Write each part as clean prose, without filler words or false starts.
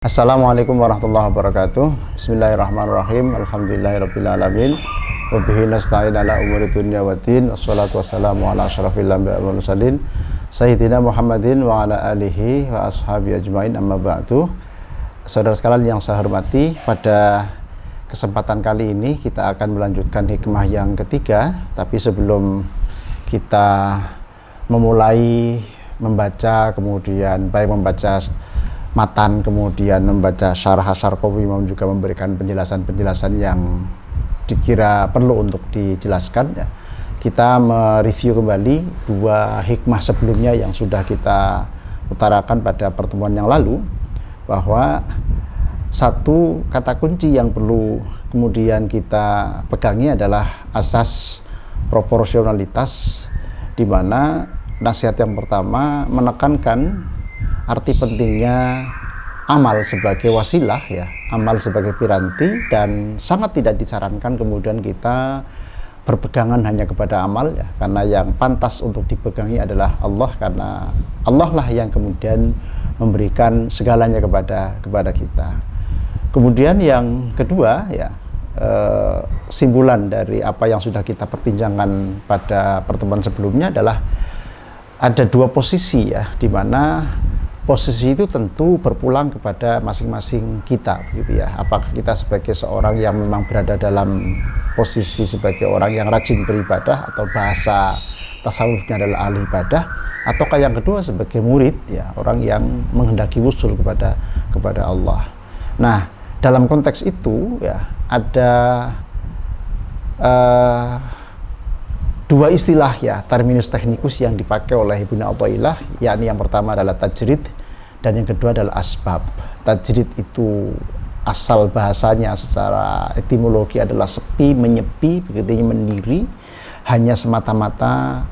Assalamualaikum warahmatullahi wabarakatuh. Bismillahirrahmanirrahim. Alhamdulillahirabbil alamin. Wa bihi nasta'in ala umuri dunya waddin. Wassalatu wassalamu ala asyrafil anbiya'i wal mursalin sayyidina Muhammadin wa ala alihi wa ashabihi ajmain, amma ba'du. Saudara sekalian yang saya hormati, pada kesempatan kali ini kita akan melanjutkan hikmah yang ketiga. Tapi sebelum kita memulai membaca, kemudian baik membaca matan, kemudian membaca syarah Asy-Syarqawi, juga memberikan penjelasan-penjelasan yang dikira perlu untuk dijelaskan, ya, kita mereview kembali dua hikmah sebelumnya yang sudah kita utarakan pada pertemuan yang lalu, bahwa satu kata kunci yang perlu kemudian kita pegangi adalah asas proporsionalitas, di mana nasihat yang pertama menekankan arti pentingnya amal sebagai wasilah, ya, amal sebagai piranti, dan sangat tidak disarankan kemudian kita berpegangan hanya kepada amal, ya, karena yang pantas untuk dipegangi adalah Allah, karena Allah lah yang kemudian memberikan segalanya kepada kita. Kemudian yang kedua, ya, simpulan dari apa yang sudah kita perbincangkan pada pertemuan sebelumnya adalah ada dua posisi, ya, di mana posisi itu tentu berpulang kepada masing-masing kita, begitu ya. Apakah kita sebagai seorang yang memang berada dalam posisi sebagai orang yang rajin beribadah, atau bahasa tasawufnya adalah ahli ibadah, ataukah yang kedua sebagai murid, ya, orang yang menghendaki wusul kepada Allah. Nah, dalam konteks itu, ya, ada dua istilah, ya, terminus teknikus yang dipakai oleh Ibnu Athaillah, yakni yang pertama adalah tajrid dan yang kedua adalah asbab. Tajrid itu asal bahasanya secara etimologi adalah sepi, menyepi, begitu, mendiri, hanya semata-mata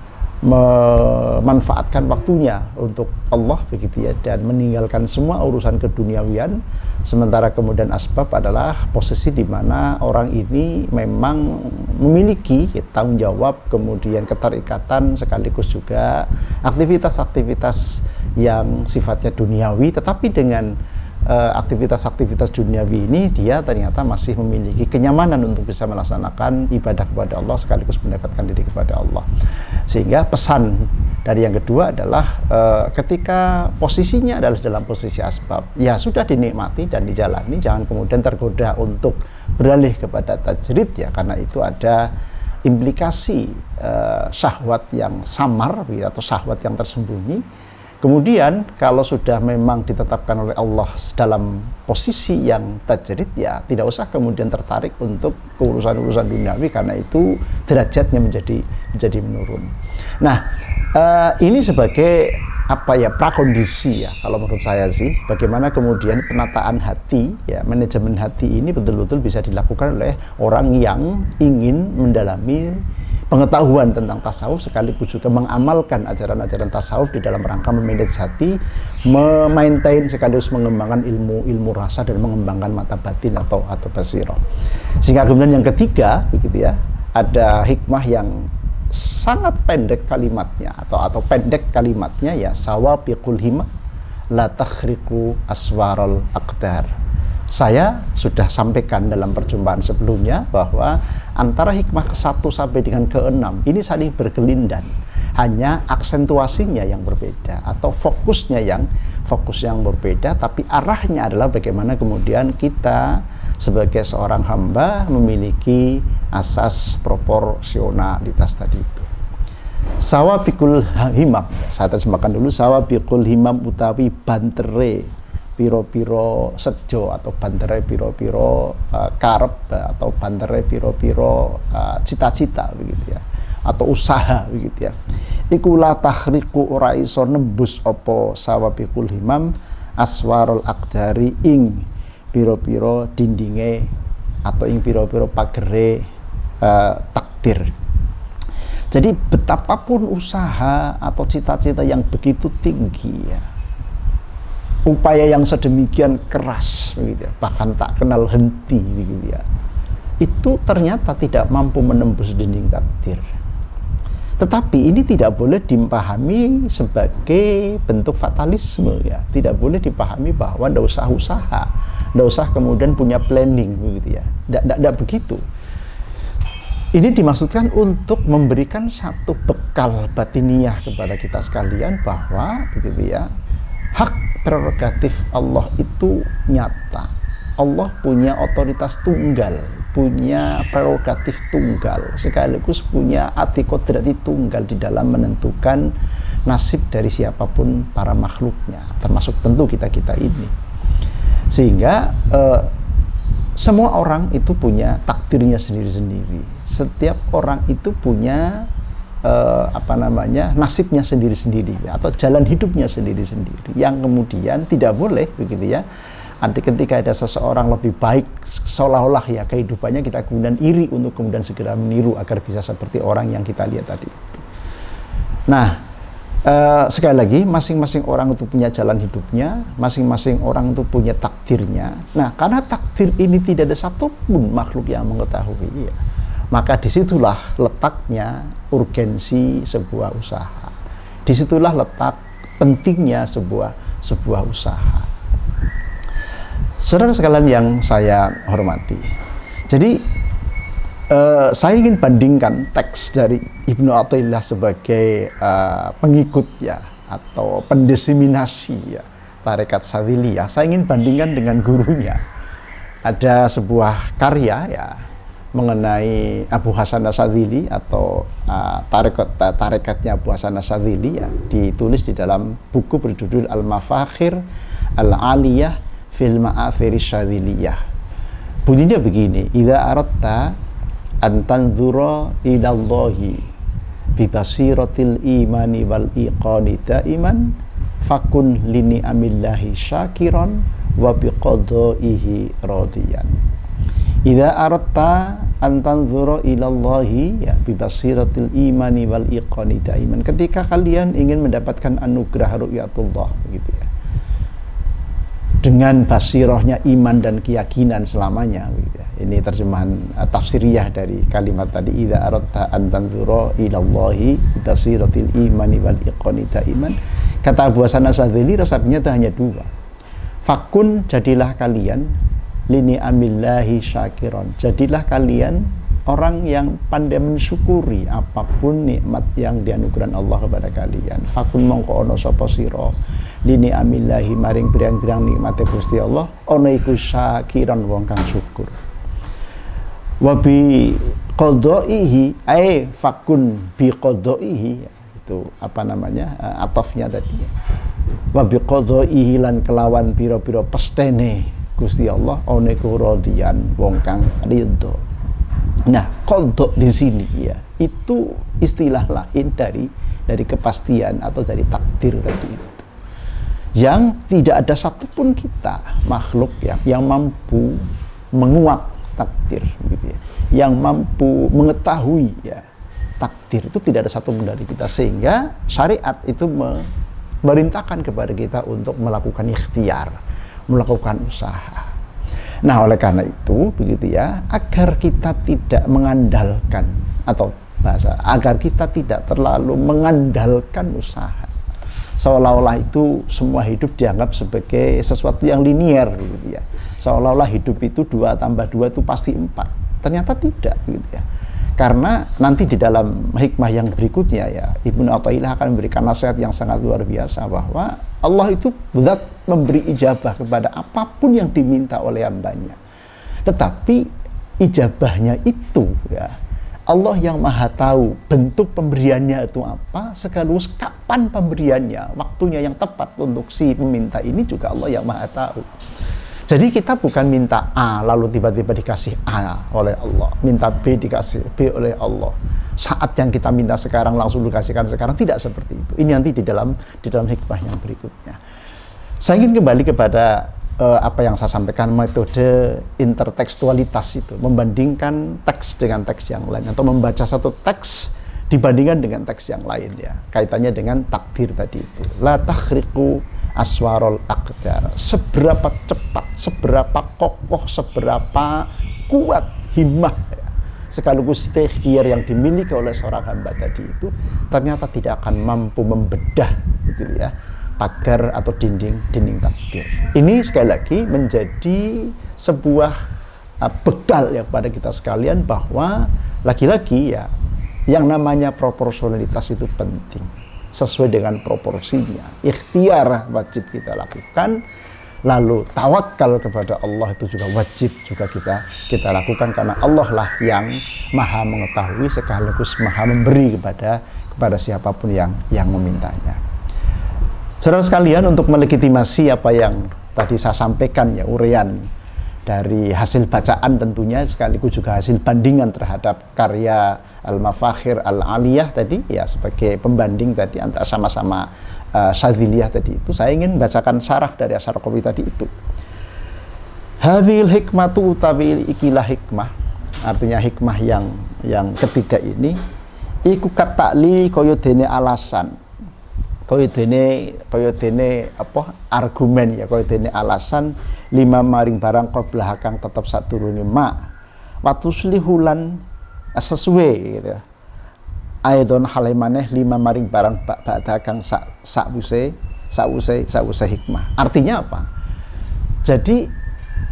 memanfaatkan waktunya untuk Allah, begitu ya, dan meninggalkan semua urusan keduniawian. Sementara kemudian asbab adalah posisi di mana orang ini memang memiliki, ya, tanggung jawab, kemudian keterikatan, sekaligus juga aktivitas-aktivitas yang sifatnya duniawi, tetapi dengan aktivitas-aktivitas duniawi ini dia ternyata masih memiliki kenyamanan untuk bisa melaksanakan ibadah kepada Allah sekaligus mendekatkan diri kepada Allah. Sehingga pesan dari yang kedua adalah ketika posisinya adalah dalam posisi asbab, ya sudah dinikmati dan dijalani, jangan kemudian tergoda untuk beralih kepada tajrid, ya, karena itu ada implikasi syahwat yang samar, atau syahwat yang tersembunyi. Kemudian kalau sudah memang ditetapkan oleh Allah dalam posisi yang tajrid, ya tidak usah kemudian tertarik untuk urusan-urusan duniawi, karena itu derajatnya menjadi menurun. Nah, ini sebagai apa, ya, prakondisi, ya, kalau menurut saya sih, bagaimana kemudian penataan hati, ya, manajemen hati ini betul-betul bisa dilakukan oleh orang yang ingin mendalami pengetahuan tentang tasawuf, sekaligus juga mengamalkan ajaran-ajaran tasawuf di dalam rangka memanage hati, memaintain sekaligus mengembangkan ilmu rasa dan mengembangkan mata batin atau basirah. Sehingga kemudian yang ketiga, begitu ya, ada hikmah yang sangat pendek kalimatnya, atau pendek kalimatnya, ya, sawabiqul himam la takhriqu aswarul aqdar. Saya sudah sampaikan dalam perjumpaan sebelumnya bahwa antara hikmah ke-1 sampai dengan ke-6 ini saling berkelindan, hanya aksentuasinya yang berbeda atau fokus yang berbeda, tapi arahnya adalah bagaimana kemudian kita sebagai seorang hamba memiliki asas proporsionalitas tadi itu. Sawabiqul himam, saya terjemahkan dulu. Sawabiqul himam utawi bantere piro-piro sejo, atau bantere piro-piro karep, atau bantere piro-piro cita-cita, begitu ya, atau usaha, begitu ya. Iku la takhriqu, ora iso nembus apa sawabiqul himam aswarul aqdari ing piro-piro dindinge, atau ing piro-piro pagere takdir. Jadi betapapun usaha atau cita-cita yang begitu tinggi, ya, upaya yang sedemikian keras, begitu ya, bahkan tak kenal henti, begitu ya, itu ternyata tidak mampu menembus dinding takdir. Tetapi ini tidak boleh dipahami sebagai bentuk fatalisme ya. Tidak boleh dipahami bahwa tidak usah usaha, tidak usah kemudian punya planning begitu ya. Tidak begitu. Ini dimaksudkan untuk memberikan satu bekal batiniah kepada kita sekalian bahwa begitu ya, hak prerogatif Allah itu nyata. Allah punya otoritas tunggal, punya prerogatif tunggal, sekaligus punya ati kodrati tunggal di dalam menentukan nasib dari siapapun para makhluknya, termasuk tentu kita-kita ini. Sehingga semua orang itu punya takdirnya sendiri-sendiri. Setiap orang itu punya nasibnya sendiri-sendiri atau jalan hidupnya sendiri-sendiri. Yang kemudian tidak boleh begitu ya. Ketika ada seseorang lebih baik, seolah-olah ya kehidupannya kita kemudian iri untuk kemudian segera meniru agar bisa seperti orang yang kita lihat tadi itu. Nah, sekali lagi, masing-masing orang itu punya jalan hidupnya, masing-masing orang itu punya takdirnya. Nah, karena takdir ini tidak ada satupun makhluk yang mengetahui, ya, maka disitulah letaknya urgensi sebuah usaha. Disitulah letak pentingnya sebuah usaha. Saudara sekalian yang saya hormati, jadi saya ingin bandingkan teks dari Ibnu Athaillah sebagai pengikut ya atau pendiseminasi ya tarekat Sadziliyah. Saya ingin bandingkan dengan gurunya. Ada sebuah karya ya mengenai Abu Hasan Asy-Syadzili atau tarekatnya Abu Hasan Asy-Syadzili ya, ditulis di dalam buku berjudul Al-Mafakhir Al-Aliyah fil Ma'athir Asy-Syadziliyah. Bunyinya begini, idza aratta an tanzura ila Allahi bi basiratil imani wal iqani daiman fakun lini amillahi syakiran wa bi qadaihi radiyan. Idza aratta an tanzura ila Allahi ya bi basiratil imani wal iqani daiman, ketika kalian ingin mendapatkan anugerah ru'yatullah begitu ya, dengan basirahnya iman dan keyakinan selamanya. Ini terjemahan tafsiriyah dari kalimat tadi, idza aradta an tanzura ila Allahi basiratil imani wal iqani daiman. Kata Abu Hasan Asy-Syadzili resepnya itu hanya dua. Fakun, jadilah kalian lini amillahi syakiron, jadilah kalian orang yang pandai mensyukuri apapun nikmat yang dianugerahkan Allah kepada kalian. Fakun mongko ono sapa sira lini amillahi maring pirang-pirang nikmate Gusti Allah, ana iku syakiran wong kang syukur. Wa bi qadaihi ay fakun bi qadaihi, itu atofnya tadi. Wa bi qadaihi lan kelawan pira-pira pestene Gusti Allah, ana iku radiyan wong kang ridho. Nah, qadha di sini ya, itu istilah lain dari kepastian atau dari takdir tadi itu. Yang tidak ada satupun kita makhluk yang mampu menguak takdir gitu ya, yang mampu mengetahui ya takdir, itu tidak ada satupun dari kita, sehingga syariat itu memerintahkan kepada kita untuk melakukan ikhtiar, melakukan usaha. Nah, oleh karena itu begitu ya, agar kita tidak mengandalkan atau agar kita tidak terlalu mengandalkan usaha, seolah-olah itu semua hidup dianggap sebagai sesuatu yang linier gitu ya. Seolah-olah hidup itu 2 tambah 2 itu pasti 4. Ternyata tidak gitu ya. Karena nanti di dalam hikmah yang berikutnya ya, Ibnu Athaillah akan memberikan nasihat yang sangat luar biasa bahwa Allah itu zat memberi ijabah kepada apapun yang diminta oleh hambanya. Tetapi ijabahnya itu ya, Allah yang maha tahu bentuk pemberiannya itu apa, sekaligus kapan pemberiannya, waktunya yang tepat untuk si peminta ini juga Allah yang maha tahu. Jadi kita bukan minta A lalu tiba-tiba dikasih A oleh Allah, minta B dikasih B oleh Allah. Saat yang kita minta sekarang langsung dikasihkan sekarang, tidak seperti itu. Ini nanti di dalam hikmah yang berikutnya. Saya ingin kembali kepada apa yang saya sampaikan, metode intertekstualitas itu, membandingkan teks dengan teks yang lain, atau membaca satu teks dibandingkan dengan teks yang lain ya, kaitannya dengan takdir tadi itu. La takhriqu aswarul aqdar, seberapa cepat, seberapa kokoh, seberapa kuat himmah ya, sekaligus ikhtiar yang dimiliki oleh seorang hamba tadi itu ternyata tidak akan mampu membedah begitu ya pagar atau dinding takdir. Ini sekali lagi menjadi sebuah bekal ya kepada kita sekalian bahwa lagi-lagi ya yang namanya proporsionalitas itu penting, sesuai dengan proporsinya. Ikhtiar wajib kita lakukan, lalu tawakal kepada Allah itu juga wajib juga kita lakukan, karena Allah lah yang maha mengetahui sekaligus maha memberi kepada siapapun yang memintanya. Saudara sekalian, untuk melegitimasi apa yang tadi saya sampaikan ya, uraian dari hasil bacaan tentunya sekaligus juga hasil bandingan terhadap karya Al-Mafakhir Al-Aliyah tadi ya, sebagai pembanding tadi antara sama-sama Syadziliyah tadi itu, saya ingin bacakan syarah dari Asy-Syarqawi tadi itu. Hadhil hikmatu utawi ikilah hikmah, artinya hikmah yang ketiga ini iku katakli kaya dene alasan, kaya dene apa argumen ya, kaya dene alasan lima maring barang qablah kang tetep sadurunge ma watuslihulan sesuai gitu ya. Aidon halemaneh lima maring barang ba'da kang sakwuse hikmah. Artinya apa? Jadi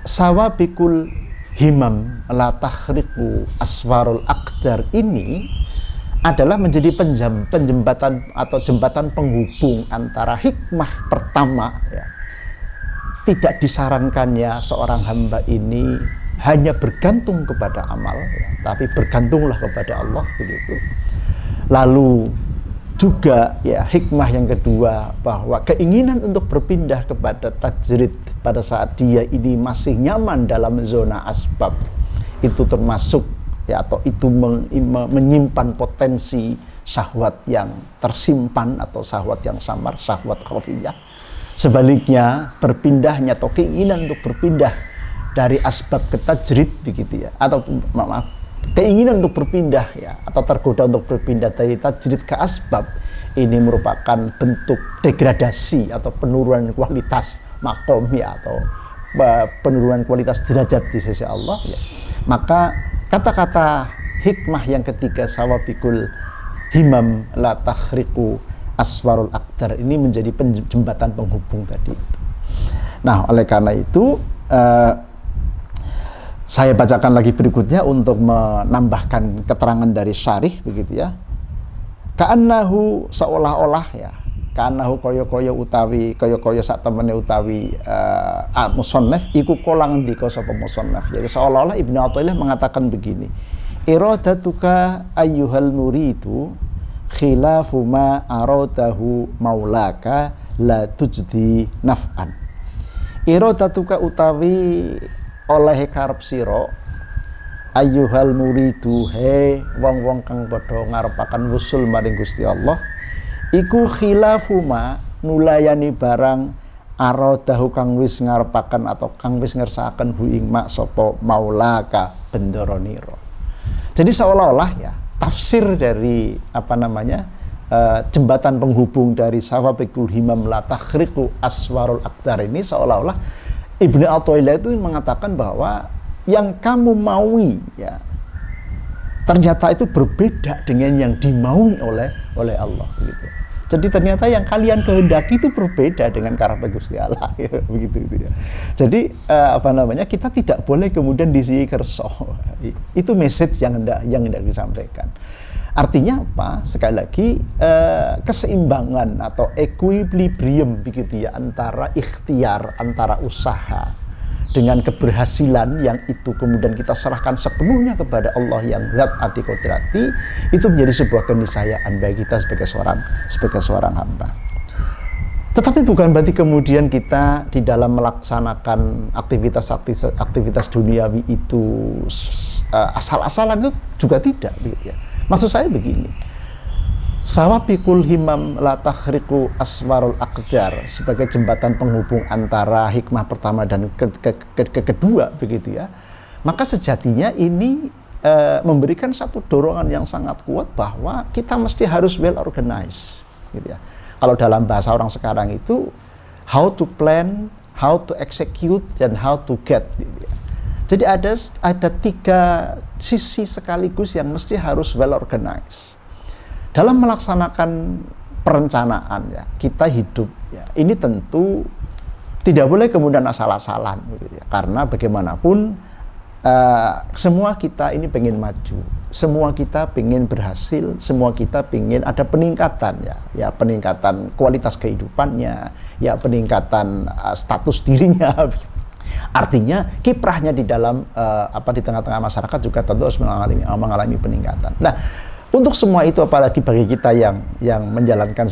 sawabikul himam la takhriqu aswarul aqdar ini adalah menjadi penjembatan atau jembatan penghubung antara hikmah pertama ya, tidak disarankannya seorang hamba ini hanya bergantung kepada amal ya, tapi bergantunglah kepada Allah begitu. Lalu juga ya hikmah yang kedua bahwa keinginan untuk berpindah kepada tajrid pada saat dia ini masih nyaman dalam zona asbab itu termasuk ya, atau itu menyimpan potensi syahwat yang tersimpan atau syahwat yang samar, syahwat khafiyah. Sebaliknya berpindahnya atau keinginan untuk berpindah dari asbab ke tajrid begitu ya, atau keinginan untuk berpindah ya, atau tergoda untuk berpindah dari tajrid ke asbab, ini merupakan bentuk degradasi atau penurunan kualitas makom ya, atau penurunan kualitas derajat di sisi Allah ya. Maka kata-kata hikmah yang ketiga sawabikul himam la takhriqu aswarul aqdar ini menjadi jembatan penghubung tadi itu. Nah, oleh karena itu saya bacakan lagi berikutnya untuk menambahkan keterangan dari syarih begitu ya. Ka'annahu seolah-olah ya, ka'annahu kaya-kaya utawi kaya-kaya sak temene utawi musannaf iku kolang ndika sapa musannaf. Jadi seolah-olah Ibnu Athaillah mengatakan begini. Iradatuka ayyuhal muridu khilafu ma aradahu maulaka la tujdi naf'an. Iradatuka utawi oleh karep sira ayyuhal muridu he wong-wong kang padha ngarepaken wusul maring Gusti Allah iku khilafu ma nulayani barang aradahu kang wis ngarepaken atau kang wis ngersakaken hu ing mak sapa maulaka bendaranira. Jadi seolah-olah ya tafsir dari apa namanya jembatan penghubung dari sawabikul himam la takhriqu aswarul aqdar ini seolah-olah Ibnu Athaillah itu mengatakan bahwa yang kamu maui ya ternyata itu berbeda dengan yang dimaui oleh Allah gitu. Jadi ternyata yang kalian kehendaki itu berbeda dengan karakter Gusti Allah ya, begitu itu ya. Jadi apa namanya, kita tidak boleh kemudian disi kerso. Itu message yang hendak disampaikan. Artinya apa? Sekali lagi keseimbangan atau equilibrium begitu ya antara ikhtiar, antara usaha dengan keberhasilan yang itu kemudian kita serahkan sepenuhnya kepada Allah yang zat adi kodrati, itu menjadi sebuah keniscayaan bagi kita sebagai seorang hamba. Tetapi bukan berarti kemudian kita di dalam melaksanakan aktivitas duniawi itu asal-asalan, itu juga tidak gitu ya. Maksud saya begini, sawabikul himam la takhriqu aswarul aqdar sebagai jembatan penghubung antara hikmah pertama dan kedua begitu ya. Maka sejatinya ini memberikan satu dorongan yang sangat kuat bahwa kita mesti harus well organized gitu ya. Kalau dalam bahasa orang sekarang itu how to plan, how to execute, dan how to get gitu ya. Jadi ada tiga sisi sekaligus yang mesti harus well organized. Dalam melaksanakan perencanaan ya, kita hidup ya, ini tentu tidak boleh kemudian asal-asalan gitu ya. Karena bagaimanapun semua kita ini pengen maju, semua kita pengen berhasil, semua kita pengen ada peningkatan ya peningkatan kualitas kehidupannya, ya peningkatan status dirinya. Artinya kiprahnya di dalam di tengah-tengah masyarakat juga tentu harus mengalami peningkatan. Nah, untuk semua itu apalagi bagi kita yang menjalankan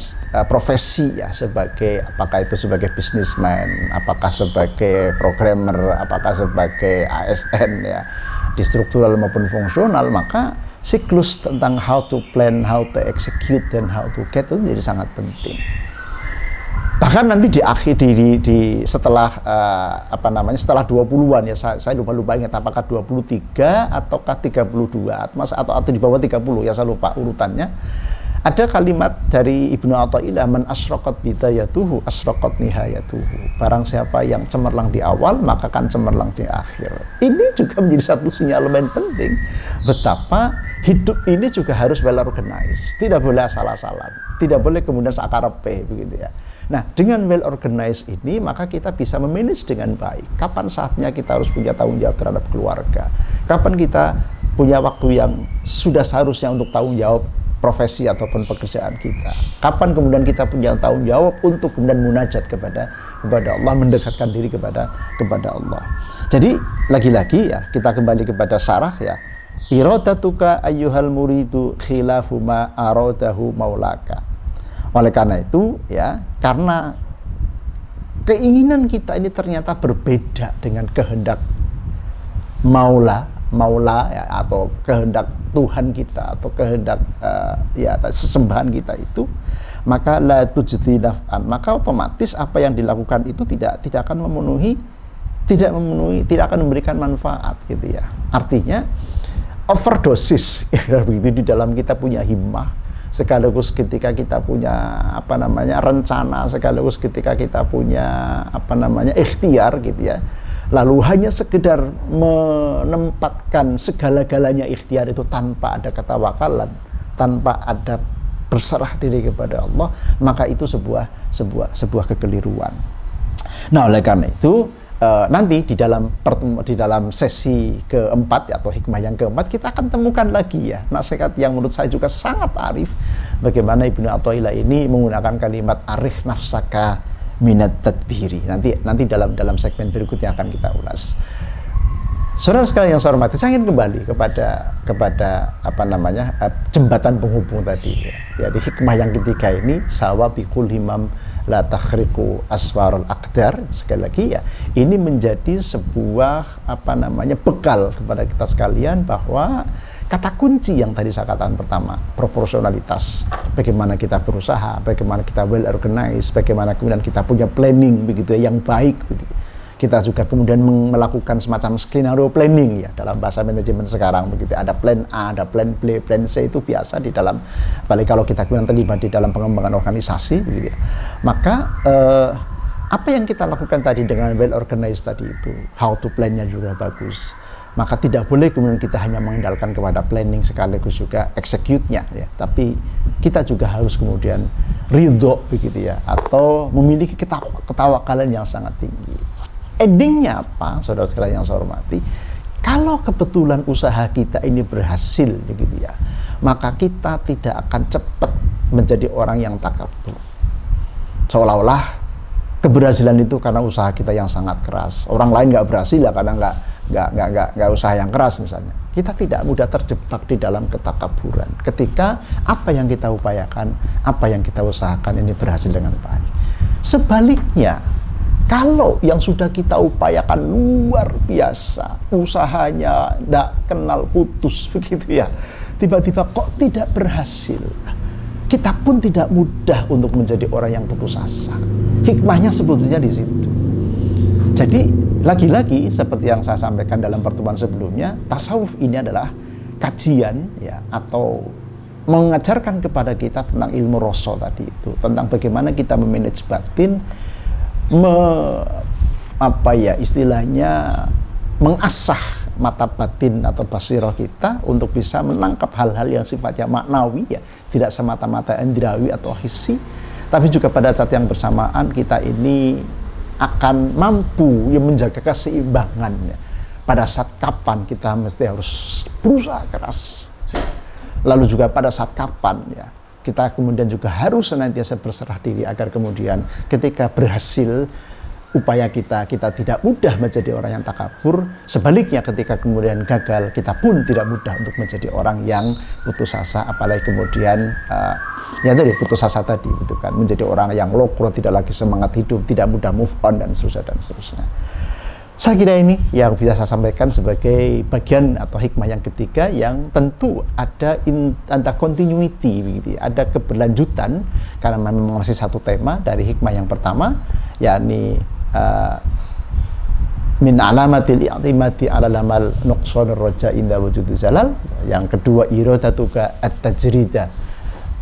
profesi ya, sebagai apakah itu sebagai businessman, apakah sebagai programmer, apakah sebagai ASN ya, di struktural maupun fungsional, maka siklus tentang how to plan, how to execute, dan how to get itu menjadi sangat penting. Bahkan nanti di akhir setelah setelah 20-an ya, saya lupa ingat apakah 23 ataukah 32 atau di bawah 30 ya, saya lupa urutannya. Ada kalimat dari Ibnu Athaillah, man asyraqat bidayatuhu asyraqat nihayatuhu. Barang siapa yang cemerlang di awal, maka akan cemerlang di akhir. Ini juga menjadi satu sinyalemen penting betapa hidup ini juga harus well organized. Tidak boleh asal-asalan, tidak boleh kemudian sakarepe begitu ya. Nah, dengan well organized ini, maka kita bisa memanage dengan baik. Kapan saatnya kita harus punya tanggung jawab terhadap keluarga? Kapan kita punya waktu yang sudah seharusnya untuk tanggung jawab profesi ataupun pekerjaan kita? Kapan kemudian kita punya tanggung jawab untuk kemudian munajat kepada Allah, mendekatkan diri kepada Allah. Jadi, lagi-lagi ya, kita kembali kepada syarah ya. Iradatuka ayyuhal muridu khilafu ma aradahu maulaka. Oleh karena itu ya, karena keinginan kita ini ternyata berbeda dengan kehendak maula ya, atau kehendak Tuhan kita, atau kehendak sesembahan kita itu, maka la tujdi naf'an, maka otomatis apa yang dilakukan itu tidak akan tidak akan memberikan manfaat gitu ya. Artinya overdosis ya, begitu di dalam kita punya himmah, sekaligus ketika kita punya rencana, sekaligus ketika kita punya ikhtiar gitu ya, lalu hanya sekedar menempatkan segala-galanya ikhtiar itu tanpa ada ketawakalan, tanpa ada berserah diri kepada Allah, maka itu sebuah kekeliruan. Nah, oleh karena itu nanti di dalam sesi keempat atau hikmah yang keempat, kita akan temukan lagi ya nasihat yang menurut saya juga sangat arif, bagaimana Ibnu Athaillah ini menggunakan kalimat arif nafsaka minat tadbiri. Nanti dalam segmen berikutnya akan kita ulas. Saudara sekalian yang saya hormati, saya ingin kembali kepada jembatan penghubung tadi ya. Di hikmah yang ketiga ini, sawabikul himam la takhriqu aswarul aqdar. Sekali lagi ya, ini menjadi sebuah bekal kepada kita sekalian, bahwa kata kunci yang tadi saya katakan pertama, proporsionalitas. Bagaimana kita berusaha, bagaimana kita well organized, bagaimana kemudian kita punya planning begitu ya, yang baik begitu. Kita juga kemudian melakukan semacam skenario planning ya, dalam bahasa manajemen sekarang begitu. Ada plan A, ada plan B, plan C, itu biasa di dalam, apalagi kalau kita kemudian terlibat di dalam pengembangan organisasi begitu ya. Maka apa yang kita lakukan tadi dengan well organized tadi itu, how to plan-nya juga bagus. Maka tidak boleh kemudian kita hanya mengandalkan kepada planning sekaligus juga execute-nya ya, tapi kita juga harus kemudian ridho begitu ya, atau memiliki ketawakalan yang sangat tinggi. Endingnya apa, saudara sekalian yang saya hormati? Kalau kebetulan usaha kita ini berhasil begitu ya, maka kita tidak akan cepat menjadi orang yang takabur. Seolah-olah keberhasilan itu karena usaha kita yang sangat keras. Orang lain nggak berhasil ya karena nggak usaha yang keras misalnya. Kita tidak mudah terjebak di dalam ketakaburan ketika apa yang kita upayakan, apa yang kita usahakan ini berhasil dengan baik. Sebaliknya, kalau yang sudah kita upayakan luar biasa, usahanya tidak kenal putus begitu ya, tiba-tiba kok tidak berhasil, kita pun tidak mudah untuk menjadi orang yang putus asa. Hikmahnya sebetulnya di situ. Jadi lagi-lagi seperti yang saya sampaikan dalam pertemuan sebelumnya, tasawuf ini adalah kajian ya, atau mengajarkan kepada kita tentang ilmu rasa tadi itu, tentang bagaimana kita memanage batin, istilahnya mengasah mata batin atau basirah kita untuk bisa menangkap hal-hal yang sifatnya maknawi, ya, tidak semata-mata indrawi atau hissi, tapi juga pada saat yang bersamaan kita ini akan mampu yang menjaga keseimbangannya. Pada saat kapan kita mesti harus berusaha keras, lalu juga pada saat kapan ya kita kemudian juga harus senantiasa berserah diri agar kemudian ketika berhasil upaya kita tidak mudah menjadi orang yang takabur. Sebaliknya ketika kemudian gagal, kita pun tidak mudah untuk menjadi orang yang putus asa, apalagi kemudian ya tadi putus asa tadi itu kan, menjadi orang yang lokro, tidak lagi semangat hidup, tidak mudah move on dan seterusnya dan seterusnya. Saya kira ini yang bisa saya sampaikan sebagai bagian atau hikmah yang ketiga, yang tentu ada continuity begitu, ada keberlanjutan karena memang masih satu tema dari hikmah yang pertama, yakni min alamatil i'timadi ala lamal nuqsanur raja inda wujudul zalal. Yang kedua, iradatuka at-tajrida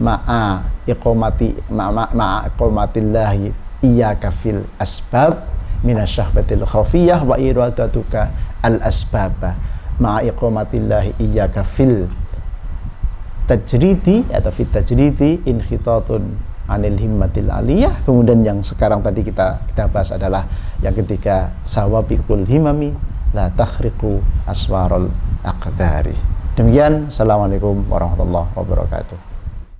ma'a iqamatillahi iyyaka fil asbab minasyahwatil khafiyah wa iradatuka al-asbaba ma'a iqamatillahi iyyaka fil tajridi atau fit tajridi inhitatun anil himmatil aliyah. Kemudian yang sekarang tadi kita bahas adalah yang ketiga, sawabiqul himami la takhriqu aswarul aqdari. Demikian, assalamualaikum warahmatullahi wabarakatuh.